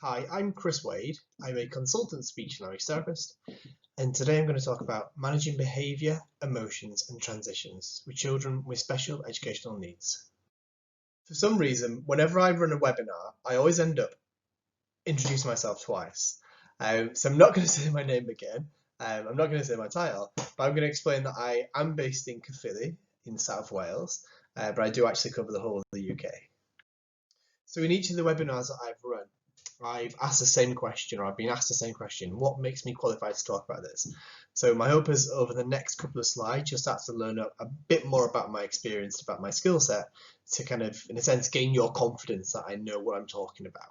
Hi, I'm Chris Wade. I'm a consultant speech and language therapist, and today I'm going to talk about managing behaviour, emotions, and transitions with children with special educational needs. For some reason, whenever I run a webinar, I always end up introducing myself twice. So I'm not going to say my name again. I'm not going to say my title, but I'm going to explain that I am based in Caerphilly in South Wales, but I do actually cover the whole of the UK. So in each of the webinars that I've run, I've asked the same question, or I've been asked the same question: what makes me qualified to talk about this? So my hope is over the next couple of slides, you'll start to learn a bit more about my experience, about my skill set, to kind of, in a sense, gain your confidence that I know what I'm talking about.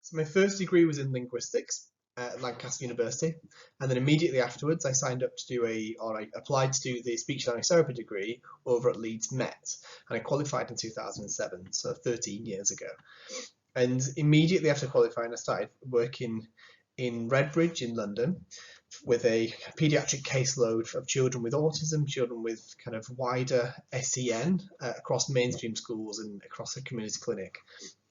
So my first degree was in linguistics at Lancaster University, and then immediately afterwards I signed up to do I applied to do the speech language therapy degree over at Leeds Met, and I qualified in 2007, so 13 years ago. And immediately after qualifying, I started working in Redbridge in London with a paediatric caseload of children with autism, children with kind of wider SEN across mainstream schools and across a community clinic.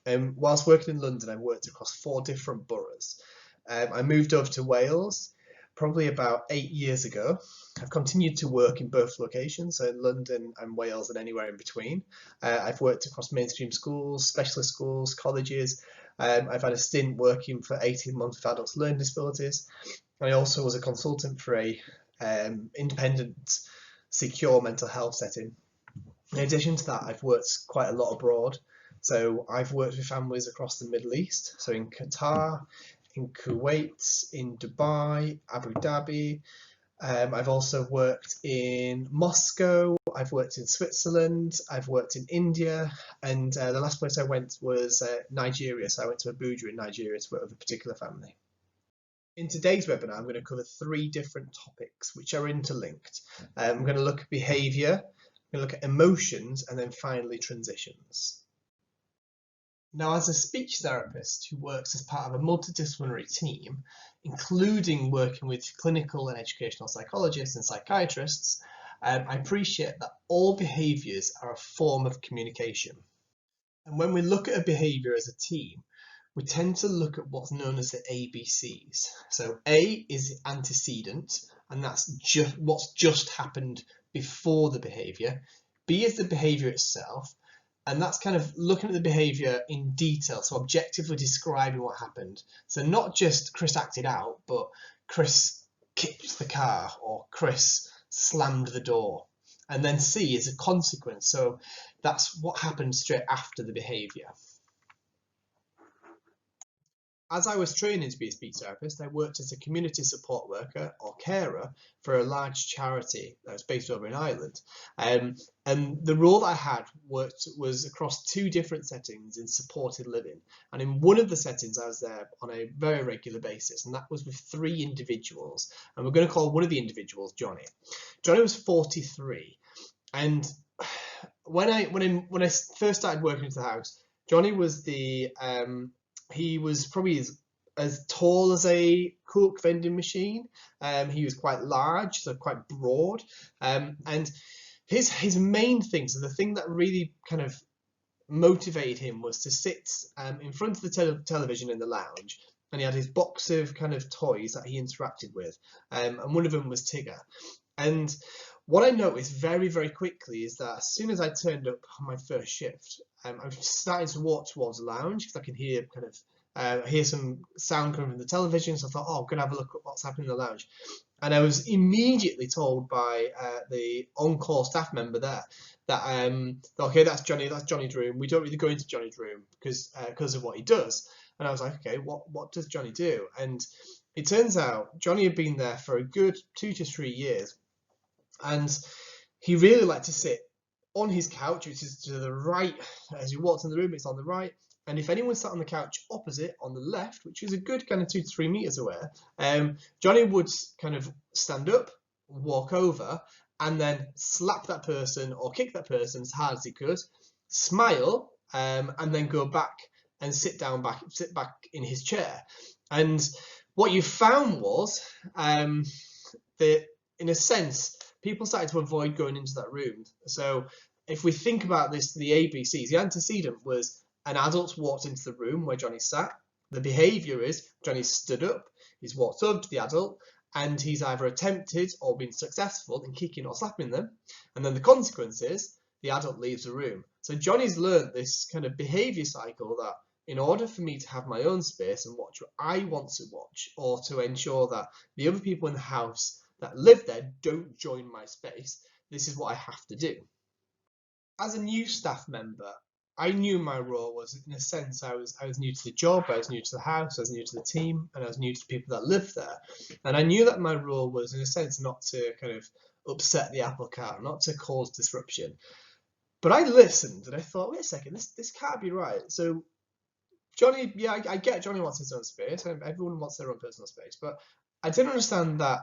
Whilst working in London, I worked across 4 different boroughs. I moved over to Wales probably about 8 years ago. I've continued to work in both locations, so in London and Wales and anywhere in between. I've worked across mainstream schools, specialist schools, colleges. I've had a stint working for 18 months with adults with learning disabilities. I also was a consultant for a independent, secure mental health setting. In addition to that, I've worked quite a lot abroad. So I've worked with families across the Middle East, so in Qatar, in Kuwait, in Dubai, Abu Dhabi. I've also worked in Moscow, I've worked in Switzerland, I've worked in India, and the last place I went was Nigeria. So I went to Abuja in Nigeria to work with a particular family. In today's webinar, I'm going to cover 3 different topics which are interlinked. I'm going to look at behaviour, I'm going to look at emotions, and then finally transitions. Now, as a speech therapist who works as part of a multidisciplinary team, including working with clinical and educational psychologists and psychiatrists, I appreciate that all behaviours are a form of communication. And when we look at a behaviour as a team, we tend to look at what's known as the ABCs. So A is antecedent, and that's just what's just happened before the behaviour. B is the behaviour itself, and that's kind of looking at the behaviour in detail, so objectively describing what happened. So not just Chris acted out, but Chris kicked the car or Chris slammed the door. And then C is a consequence, so that's what happened straight after the behaviour. As I was training to be a speech therapist, I worked as a community support worker or carer for a large charity that was based over in Ireland. And the role that I had was across 2 different settings in supported living. And in one of the settings, I was there on a very regular basis, and that was with 3 individuals. And we're going to call one of the individuals Johnny. Johnny was 43, and when I first started working into the house, Johnny was he was probably as tall as a Coke vending machine. He was quite large, so quite broad. And his main thing, so the thing that really kind of motivated him, was to sit in front of the television in the lounge, and he had his box of kind of toys that he interacted with. And one of them was Tigger. And what I noticed very, very quickly is that as soon as I turned up on my first shift, I was starting to walk towards the lounge because I can hear hear some sound coming from the television. So I thought, oh, I'm going to have a look at what's happening in the lounge. And I was immediately told by the on-call staff member there that, okay, that's Johnny's room. We don't really go into Johnny's room because of what he does. And I was like, okay, what does Johnny do? And it turns out Johnny had been there for a good 2 to 3 years. And he really liked to sit on his couch, which is to the right. As you walked in the room, it's on the right. And if anyone sat on the couch opposite, on the left, which is a good kind of 2 to 3 meters away, Johnny would kind of stand up, walk over, and then slap that person or kick that person as hard as he could, smile, and then go back and sit back in his chair. And what you found was that, in a sense, people started to avoid going into that room. So if we think about this, the ABCs, the antecedent was an adult walked into the room where Johnny sat. The behaviour is Johnny stood up, he's walked over to the adult, and he's either attempted or been successful in kicking or slapping them. And then the consequence is the adult leaves the room. So Johnny's learnt this kind of behaviour cycle that in order for me to have my own space and watch what I want to watch, or to ensure that the other people in the house that live there don't join my space, this is what I have to do. As a new staff member, I knew my role was, in a sense, I was new to the job, I was new to the house, I was new to the team, and I was new to the people that lived there. And I knew that my role was, in a sense, not to kind of upset the apple cart, not to cause disruption. But I listened and I thought, wait a second, this can't be right. So Johnny, yeah, I get Johnny wants his own space, and everyone wants their own personal space, but I didn't understand that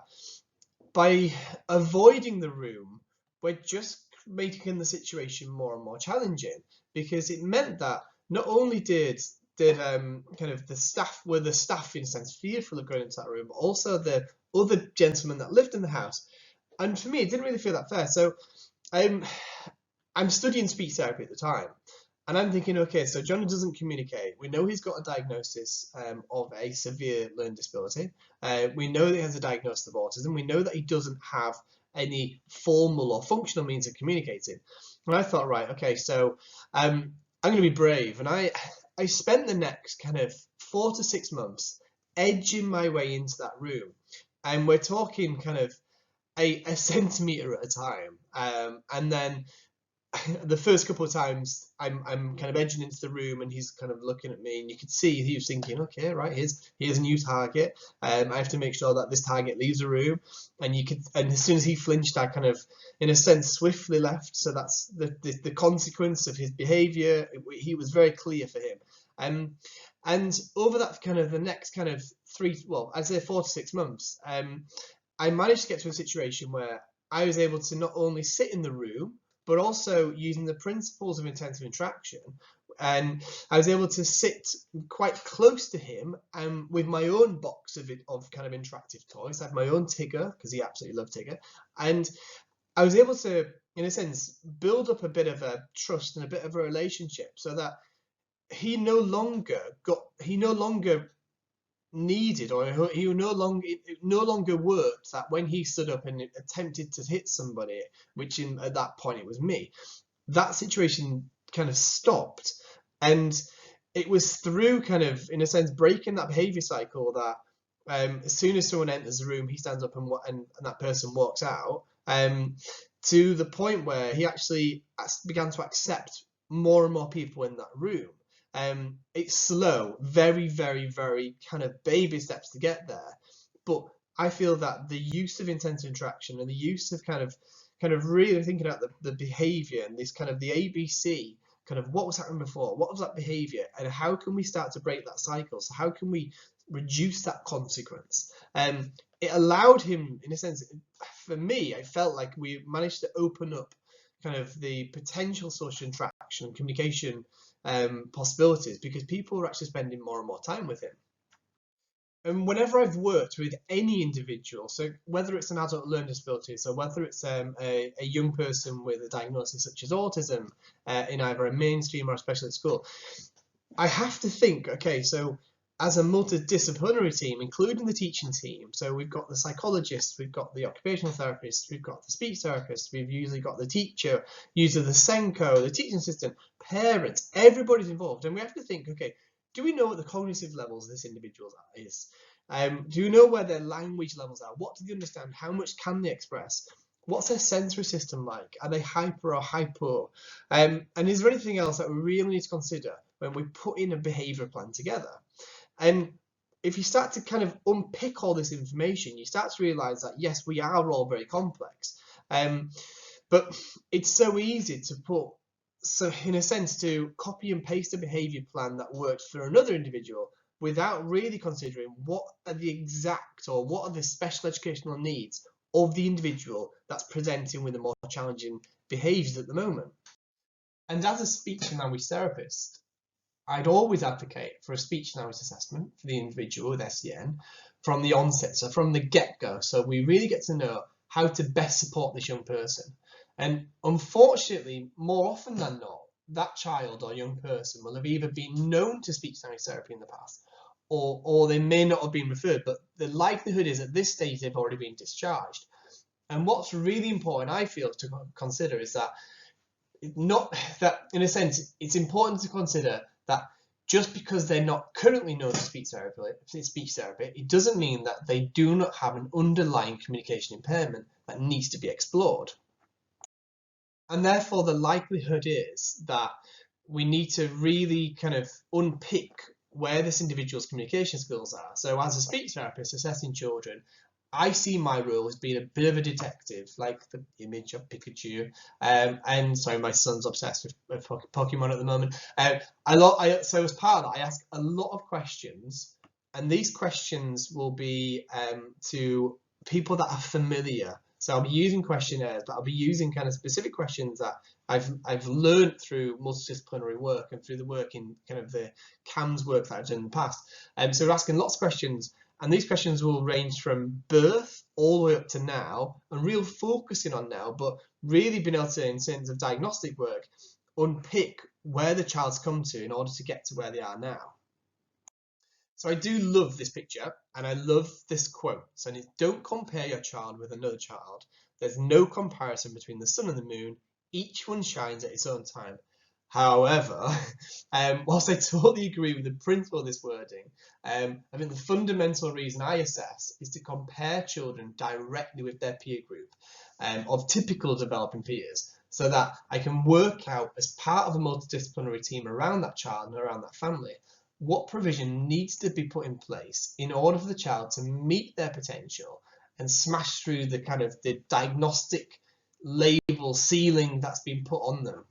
by avoiding the room, we're just making the situation more and more challenging, because it meant that not only did kind of the staff in a sense fearful of going into that room, but also the other gentlemen that lived in the house. And for me, it didn't really feel that fair. So I'm studying speech therapy at the time, and I'm thinking, okay, so Johnny doesn't communicate. We know he's got a diagnosis of a severe learning disability. We know that he has a diagnosis of autism. We know that he doesn't have any formal or functional means of communicating. And I thought, right, okay, so I'm going to be brave. And I spent the next kind of 4 to 6 months edging my way into that room. And we're talking kind of a centimetre at a time. And then the first couple of times I'm kind of edging into the room and he's kind of looking at me, and you could see he was thinking, okay, right, here's a new target. I have to make sure that this target leaves the room. And as soon as he flinched, I kind of, in a sense, swiftly left. So that's the consequence of his behaviour. He was very clear for him. And over that kind of the next kind of I'd say 4 to 6 months, I managed to get to a situation where I was able to not only sit in the room, but also using the principles of intensive interaction. And I was able to sit quite close to him with my own box of kind of interactive toys. I had my own Tigger, because he absolutely loved Tigger. And I was able to, in a sense, build up a bit of a trust and a bit of a relationship, so that he no longer needed, or he no longer worked that when he stood up and attempted to hit somebody, which at that point it was me, that situation kind of stopped. And it was through kind of, in a sense, breaking that behavior cycle that as soon as someone enters the room, he stands up and that person walks out, to the point where he actually began to accept more and more people in that room. It's slow, very, very, very kind of baby steps to get there. But I feel that the use of intensive interaction and the use of kind of really thinking about the behavior and this kind of the ABC, kind of what was happening before, what was that behavior, and how can we start to break that cycle? So how can we reduce that consequence? It allowed him, in a sense, for me, I felt like we managed to open up kind of the potential social interaction and communication possibilities, because people were actually spending more and more time with him. And whenever I've worked with any individual, so whether it's an adult learning disability, so whether it's a young person with a diagnosis such as autism in either a mainstream or a special school, I have to think, okay, so as a multidisciplinary team, including the teaching team, so we've got the psychologists, we've got the occupational therapists, we've got the speech therapists, we've usually got the teacher, usually the SENCO, the teaching assistant, parents, everybody's involved. And we have to think, okay, do we know what the cognitive levels of this individual is? Do you know where their language levels are? What do they understand? How much can they express? What's their sensory system like? Are they hyper or hypo? And is there anything else that we really need to consider when we put in a behaviour plan together? And if you start to kind of unpick all this information, you start to realise that, yes, we are all very complex. But it's so easy to in a sense, to copy and paste a behaviour plan that worked for another individual without really considering what are the special educational needs of the individual that's presenting with the more challenging behaviours at the moment. And as a speech and language therapist, I'd always advocate for a speech and language assessment for the individual with SEN from the onset, so from the get-go, so we really get to know how to best support this young person. And unfortunately, more often than not, that child or young person will have either been known to speech and language therapy in the past, or they may not have been referred, but the likelihood is at this stage they've already been discharged. And what's really important, I feel, to consider is that in a sense, it's important to consider that just because they're not currently known to speech therapy, it doesn't mean that they do not have an underlying communication impairment that needs to be explored. And therefore, the likelihood is that we need to really kind of unpick where this individual's communication skills are. So as a speech therapist assessing children, I see my role as being a bit of a detective, like the image of Pikachu. And sorry, my son's obsessed with Pokemon at the moment. So as part of that, I ask a lot of questions, and these questions will be to people that are familiar. So I'll be using questionnaires, but I'll be using kind of specific questions that I've learned through multidisciplinary work and through the work in kind of the CAMS work that I've done in the past. So we're asking lots of questions, and these questions will range from birth all the way up to now, and real focusing on now, but really being able to, in terms of diagnostic work, unpick where the child's come to in order to get to where they are now. So I do love this picture, and I love this quote. So don't compare your child with another child. There's no comparison between the sun and the moon. Each one shines at its own time. However, whilst I totally agree with the principle of this wording, I think the fundamental reason I assess is to compare children directly with their peer group of typical developing peers, so that I can work out, as part of a multidisciplinary team around that child and around that family, what provision needs to be put in place in order for the child to meet their potential and smash through the kind of the diagnostic label ceiling that's been put on them.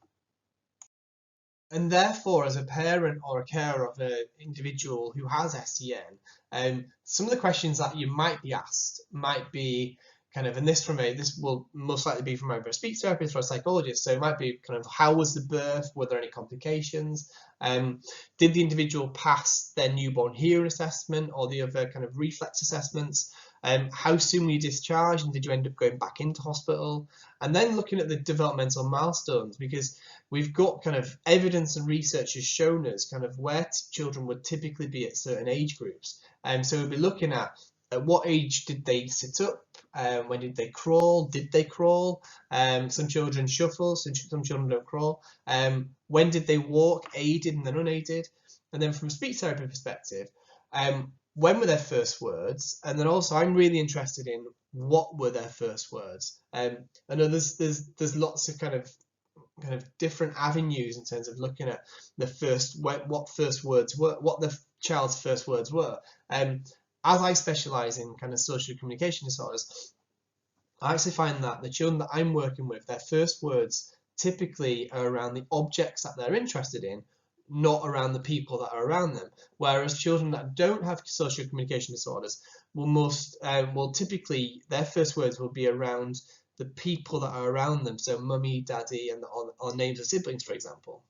And therefore, as a parent or a carer of an individual who has SEN, some of the questions that you might be asked might be kind of, and this will most likely be from either a speech therapist or a psychologist. So it might be kind of, how was the birth? Were there any complications? Did the individual pass their newborn hearing assessment or the other kind of reflex assessments? How soon were you discharged, and did you end up going back into hospital? And then looking at the developmental milestones, because we've got kind of evidence and research has shown us kind of where children would typically be at certain age groups. So we'll be looking at what age did they sit up? When did they crawl? Did they crawl? Some children shuffle, some children don't crawl. When did they walk, aided and then unaided? And then from a speech therapy perspective, when were their first words? And then also, I'm really interested in what were their first words. I know there's lots of kind of different avenues in terms of looking at what first words were, what the child's first words were. As I specialise in kind of social communication disorders, I actually find that the children that I'm working with, their first words typically are around the objects that they're interested in, not around the people that are around them. Whereas children that don't have social communication disorders will typically, their first words will be around the people that are around them. So mummy, daddy, and or names of siblings, for example.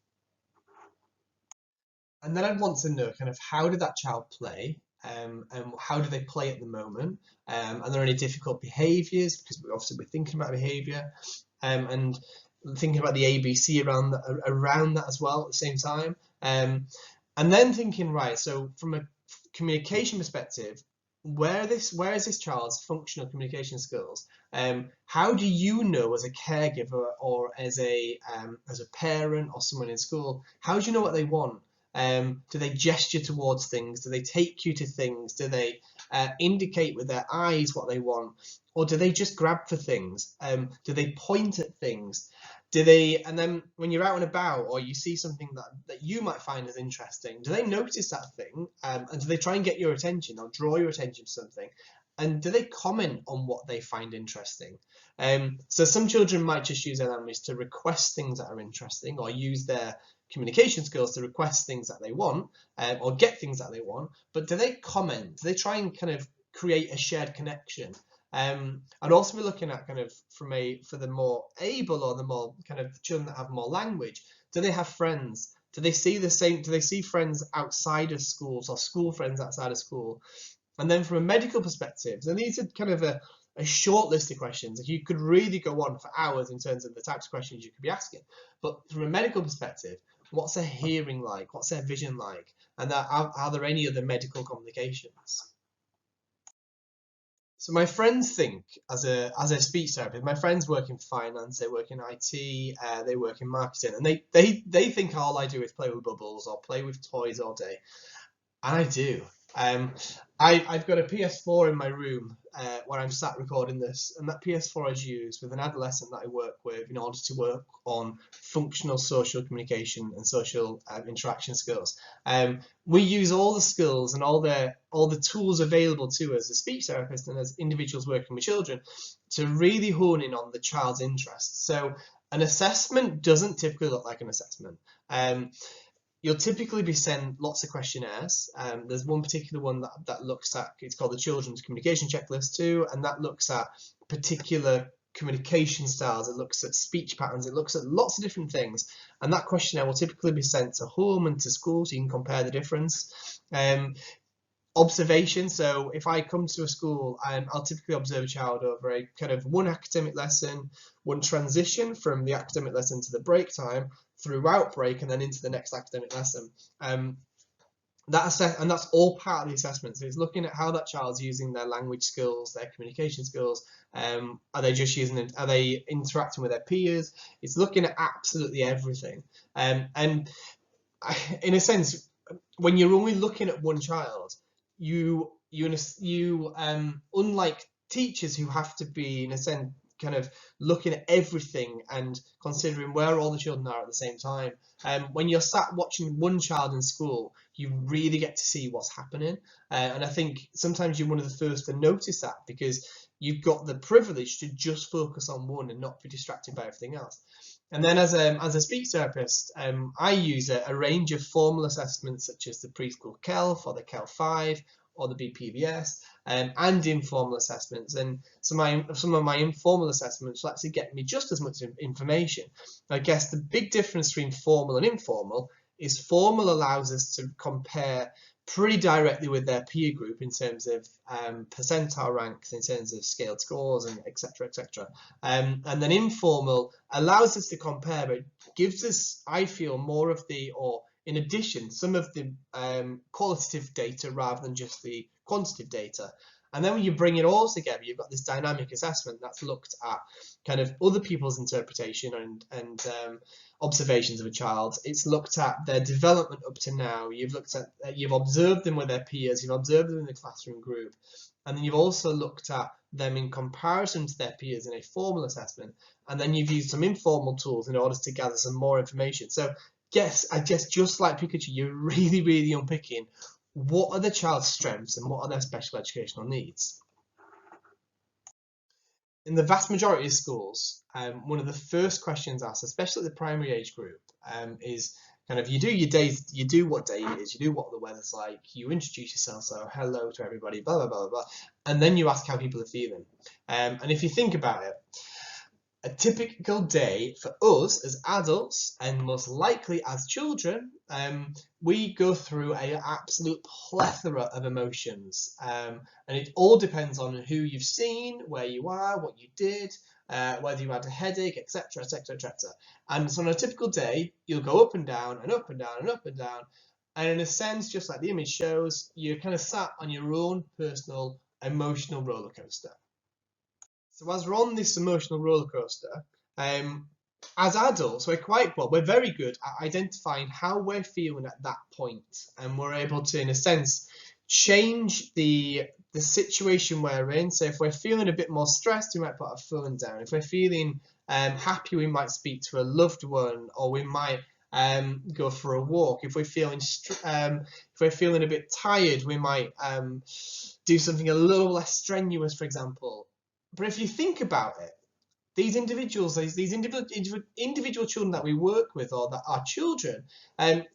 And then I'd want to know kind of, how did that child play? And how do they play at the moment? Are there any difficult behaviours? Because obviously we're thinking about behaviour, and thinking about the ABC around that as well at the same time. And then thinking, right, so from a communication perspective, where is this child's functional communication skills? How do you know, as a caregiver or as a parent or someone in school, how do you know what they want? Do they gesture towards things? Do they take you to things? Do they indicate with their eyes what they want? Or do they just grab for things? Do they point at things? And then when you're out and about, or you see something that you might find as interesting, do they notice that thing? And do they try and get your attention or draw your attention to something? And do they comment on what they find interesting? So some children might just use their language to request things that are interesting, or use their communication skills to request things that they want, or get things that they want. But do they comment? Do they try and kind of create a shared connection? I'd also be looking at kind of for the more able, or the more kind of children that have more language. Do they have friends? Do they see friends outside of schools, or school friends outside of school? And then from a medical perspective, so these are kind of a short list of questions. You could really go on for hours in terms of the types of questions you could be asking. But from a medical perspective, what's their hearing like? What's their vision like? And are there any other medical complications? So my friends think, as a speech therapist, my friends work in finance, they work in IT, they work in marketing, and they think all I do is play with bubbles or play with toys all day. And I do. Um, I've got a PS4 in my room where I'm sat recording this, and that PS4 is used with an adolescent that I work with in order to work on functional social communication and social interaction skills. We use all the skills and all the tools available to us as speech therapists and as individuals working with children to really hone in on the child's interests. So an assessment doesn't typically look like an assessment. You'll typically be sent lots of questionnaires. There's one particular one that looks at, it's called the Children's Communication Checklist too, and that looks at particular communication styles, it looks at speech patterns, it looks at lots of different things. And that questionnaire will typically be sent to home and to school so you can compare the difference. Observation, so if I come to a school, I'll typically observe a child over a kind of one academic lesson, one transition from the academic lesson to the break time, throughout break, and then into the next academic lesson. And that's all part of the assessment. So it's looking at how that child's using their language skills, their communication skills. Are they just using it? Are they interacting with their peers? It's looking at absolutely everything. And in a sense, when you're only looking at one child, you unlike teachers who have to be, in a sense, kind of looking at everything and considering where all the children are at the same time. When you're sat watching one child in school, you really get to see what's happening. And I think sometimes you're one of the first to notice that because you've got the privilege to just focus on one and not be distracted by everything else. And then as a speech therapist, I use a range of formal assessments such as the preschool KELF or the KELF-5 or the BPVS, and informal assessments. And some of my informal assessments will actually get me just as much information. I guess the big difference between formal and informal is formal allows us to compare pretty directly with their peer group in terms of percentile ranks, in terms of scaled scores, and etc. etc. And then informal allows us to compare, but gives us, I feel, more of the, or in addition, some of the qualitative data rather than just the quantitative data. And then when you bring it all together, you've got this dynamic assessment that's looked at kind of other people's interpretation and observations of a child. It's looked at their development up to now. You've observed them with their peers. You've observed them in the classroom group. And then you've also looked at them in comparison to their peers in a formal assessment. And then you've used some informal tools in order to gather some more information. So yes, I guess just like Pikachu, you're really, really unpicking what are the child's strengths and what are their special educational needs. In the vast majority of schools, one of the first questions asked, especially the primary age group, is kind of, you do your days, you do what day it is, you do what the weather's like, you introduce yourself, so hello to everybody, blah, blah, blah, blah, and then you ask how people are feeling. And if you think about it, a typical day for us as adults, and most likely as children, we go through an absolute plethora of emotions. And it all depends on who you've seen, where you are, what you did, whether you had a headache, etc., etc., etc. And so on a typical day, you'll go up and down and up and down and up and down. And in a sense, just like the image shows, you're kind of sat on your own personal emotional roller coaster. So as we're on this emotional roller coaster, as adults, we're very good at identifying how we're feeling at that point, and we're able to, in a sense, change the situation we're in. So if we're feeling a bit more stressed, we might put our phone down. If we're feeling happy, we might speak to a loved one, or we might go for a walk. If we're feeling a bit tired, we might do something a little less strenuous, for example. But if you think about it, these individual children that we work with, or that are children,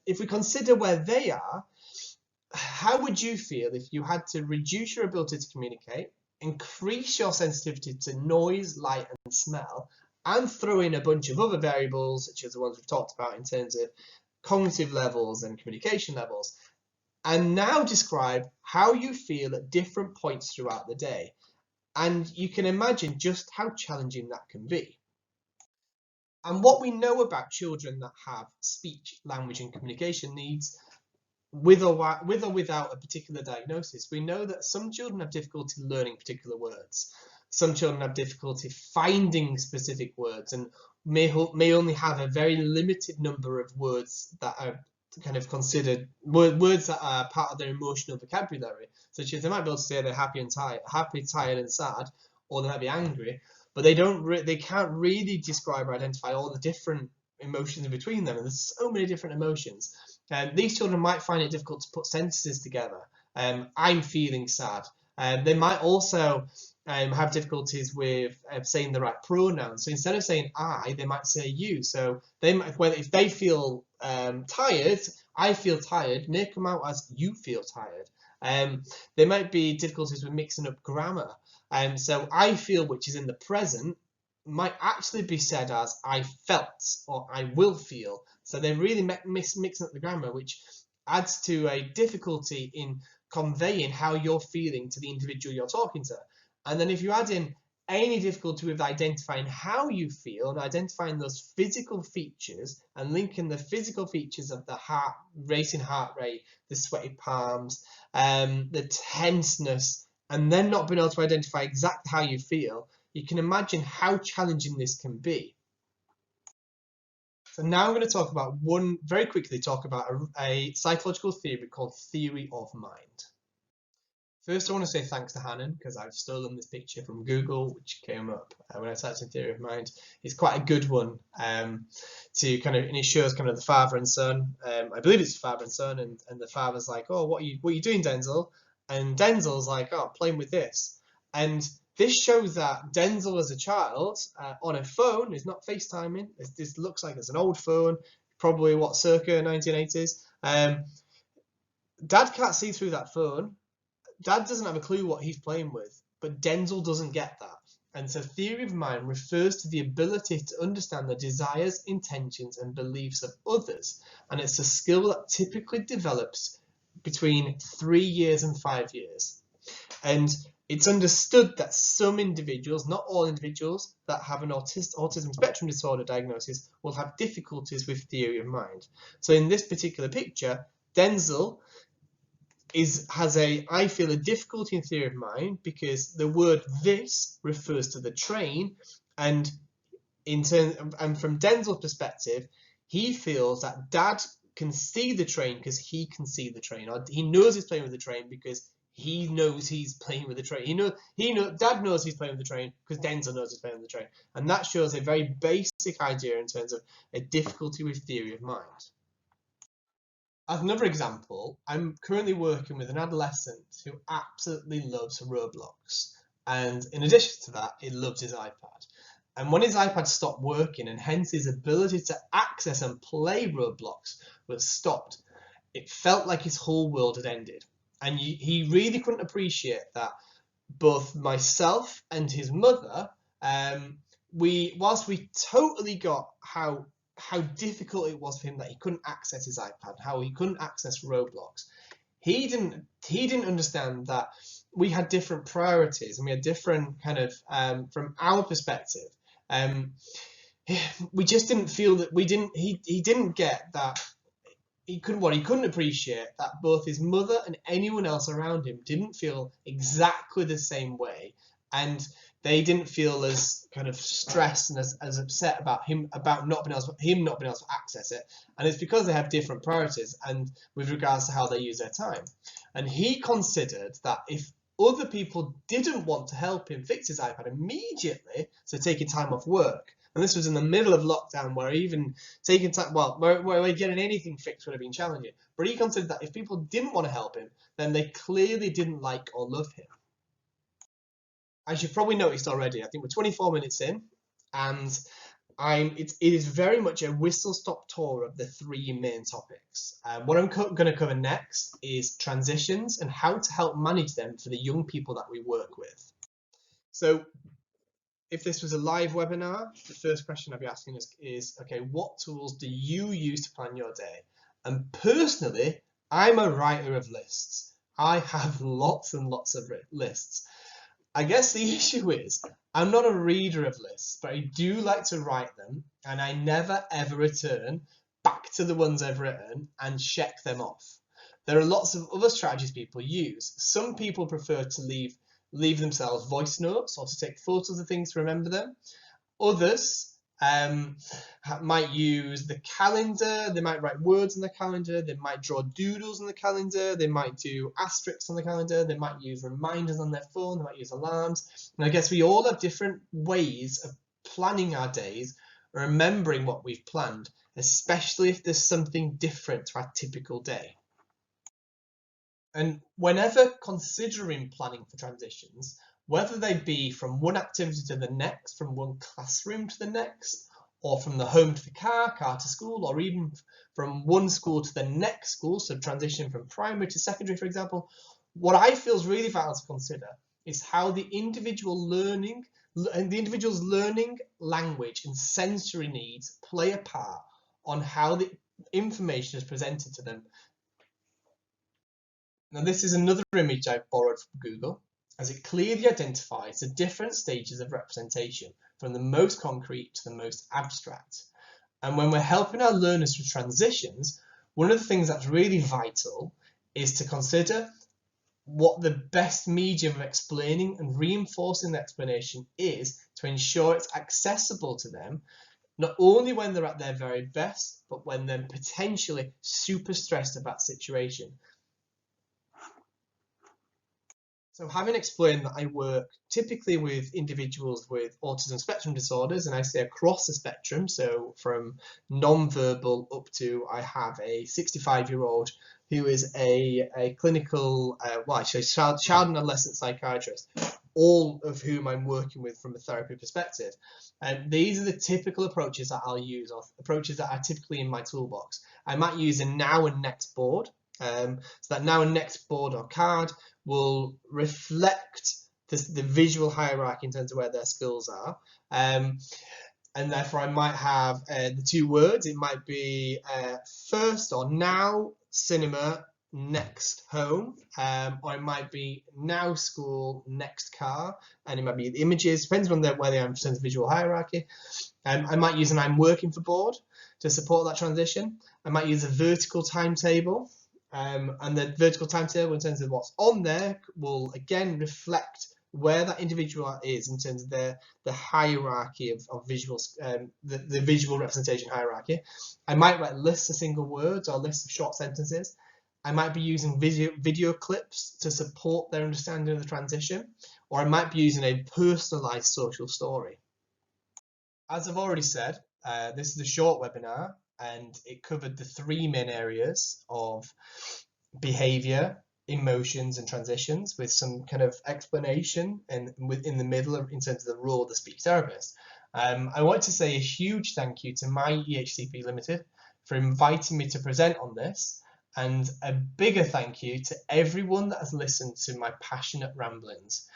if we consider where they are, how would you feel if you had to reduce your ability to communicate, increase your sensitivity to noise, light, and smell, and throw in a bunch of other variables, such as the ones we've talked about in terms of cognitive levels and communication levels, and now describe how you feel at different points throughout the day? And you can imagine just how challenging that can be. And what we know about children that have speech, language, and communication needs, with or without a particular diagnosis. We know that some children have difficulty learning particular words. Some children have difficulty finding specific words and may only have a very limited number of words that are kind of considered words that are part of their emotional vocabulary. Such as they might be able to say they're happy and tired, and sad, or they might be angry, but they can't really describe or identify all the different emotions in between them. And there's so many different emotions. These children might find it difficult to put sentences together. I'm feeling sad. They might also have difficulties with saying the right pronouns. So instead of saying I, they might say you. So they might, if they feel tired, I feel tired, may come out as you feel tired. There might be difficulties with mixing up grammar. So I feel, which is in the present, might actually be said as I felt or I will feel. So they're really mixing up the grammar, which adds to a difficulty in conveying how you're feeling to the individual you're talking to. And then if you add in any difficulty with identifying how you feel and identifying those physical features and linking the physical features of the heart, racing heart rate, the sweaty palms, the tenseness, and then not being able to identify exactly how you feel, you can imagine how challenging this can be. So now I'm going to talk about very quickly talk about a psychological theory called theory of mind. First, I want to say thanks to Hannon because I've stolen this picture from Google, which came up when I typed in theory of mind. It's quite a good one and it shows kind of the father and son. I believe it's the father and son, and the father's like, "Oh, what are you doing, Denzel?" And Denzel's like, "Oh, I'm playing with this." And this shows that Denzel as a child on a phone is not FaceTiming. This looks like it's an old phone, probably circa 1980s. Dad can't see through that phone. Dad doesn't have a clue what he's playing with, but Denzel doesn't get that. And so theory of mind refers to the ability to understand the desires, intentions, and beliefs of others. And it's a skill that typically develops between 3 years and 5 years. And it's understood that some individuals, not all individuals, that have an autism spectrum disorder diagnosis will have difficulties with theory of mind. So in this particular picture, Denzel has I feel a difficulty in theory of mind because the word this refers to the train, and from Denzel's perspective, he feels that Dad can see the train because he can see the train, or he knows he's playing with the train because he knows he's playing with the train. Dad knows he's playing with the train because Denzel knows he's playing with the train, and that shows a very basic idea in terms of a difficulty with theory of mind. As another example, I'm currently working with an adolescent who absolutely loves Roblox. And in addition to that, he loves his iPad. And when his iPad stopped working and hence his ability to access and play Roblox was stopped, it felt like his whole world had ended. And he really couldn't appreciate that both myself and his mother, whilst we totally got how difficult it was for him that he couldn't access his iPad, how he couldn't access Roblox, he didn't understand that we had different priorities and we had different kind of from our perspective. We just didn't feel that he didn't get that. He couldn't appreciate that both his mother and anyone else around him didn't feel exactly the same way, and they didn't feel as kind of stressed and as upset about him not being able to access it. And it's because they have different priorities and with regards to how they use their time. And he considered that if other people didn't want to help him fix his iPad immediately, so taking time off work, and this was in the middle of lockdown where even taking time, where getting anything fixed would have been challenging. But he considered that if people didn't want to help him, then they clearly didn't like or love him. As you've probably noticed already, I think we're 24 minutes in, and it is very much a whistle-stop tour of the 3 main topics. What I'm going to cover next is transitions and how to help manage them for the young people that we work with. So if this was a live webinar, the first question I'd be asking is, okay, what tools do you use to plan your day? And personally, I'm a writer of lists. I have lots and lots of lists. I guess the issue is I'm not a reader of lists, but I do like to write them, and I never ever return back to the ones I've written and check them off. There are lots of other strategies people use. Some people prefer to leave themselves voice notes or to take photos of things to remember them. Others might use the calendar. They might write words on the calendar. They might draw doodles on the calendar. They might do asterisks on the calendar. They might use reminders on their phone. They might use alarms. And I guess we all have different ways of planning our days, remembering what we've planned, especially if there's something different to our typical day. And whenever considering planning for transitions, whether they be from one activity to the next, from one classroom to the next, or from the home to the car to school, or even from one school to the next school, so transition from primary to secondary, for example, what I feel is really vital to consider is how the individual's learning, language and sensory needs play a part on how the information is presented to them. Now, this is another image I've borrowed from Google, as it clearly identifies the different stages of representation, from the most concrete to the most abstract. And when we're helping our learners with transitions, one of the things that's really vital is to consider what the best medium of explaining and reinforcing the explanation is to ensure it's accessible to them, not only when they're at their very best, but when they're potentially super stressed about the situation. So having explained that I work typically with individuals with autism spectrum disorders, and I say across the spectrum, so from non-verbal up to, I have a 65-year-old who is a clinical, child and adolescent psychiatrist, all of whom I'm working with from a therapy perspective. And these are the typical approaches that I'll use, or approaches that are typically in my toolbox. I might use a now and next board. So that now and next board or card will reflect the visual hierarchy in terms of where their skills are. And therefore I might have the two words. It might be first or now cinema, next home, or it might be now school, next car, and it might be the images, depends on where they are in terms of visual hierarchy. I might use an I'm working for board to support that transition. I might use a vertical timetable. And the vertical timetable in terms of what's on there will again reflect where that individual is in terms of the hierarchy of visuals, the visual representation hierarchy. I might write lists of single words or lists of short sentences. I might be using video clips to support their understanding of the transition, or I might be using a personalized social story. As I've already said, this is a short webinar, and it covered the three main areas of behaviour, emotions and transitions, with some kind of explanation and in the middle in terms of the role of the speech therapist. I want to say a huge thank you to my EHCP Limited for inviting me to present on this, and a bigger thank you to everyone that has listened to my passionate ramblings.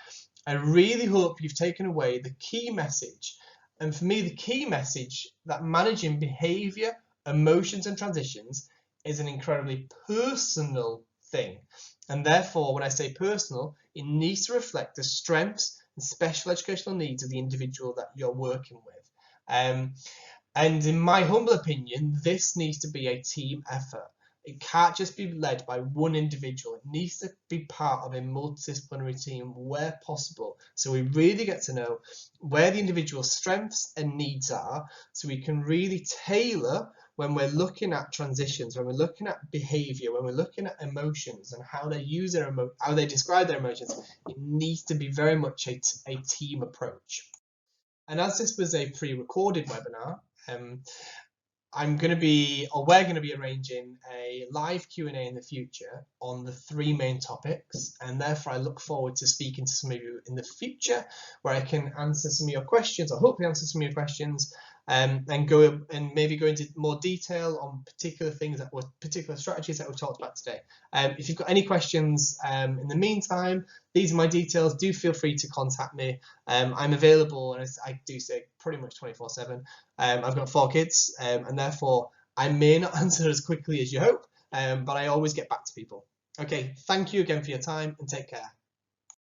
I really hope you've taken away the key message, and for me the key message, that managing behaviour, emotions and transitions is an incredibly personal thing, and therefore when I say personal, it needs to reflect the strengths and special educational needs of the individual that you're working with. And in my humble opinion, this needs to be a team effort. It can't just be led by one individual. It needs to be part of a multidisciplinary team where possible, so we really get to know where the individual's strengths and needs are, so we can really tailor when we're looking at transitions, when we're looking at behaviour, when we're looking at emotions and how they use their how they describe their emotions. It needs to be very much a team approach. And as this was a pre-recorded webinar, we're going to be arranging a live Q&A in the future on the three main topics, and therefore I look forward to speaking to some of you in the future, where I can answer some of your questions, or hopefully answer some of your questions, and maybe go into more detail on particular strategies that we talked about today. If you've got any questions in the meantime, these are my details. Do feel free to contact me. I'm available, and as I do say, pretty much 24/7. I've got 4 kids, and therefore I may not answer as quickly as you hope, but I always get back to people. Okay, thank you again for your time, and take care.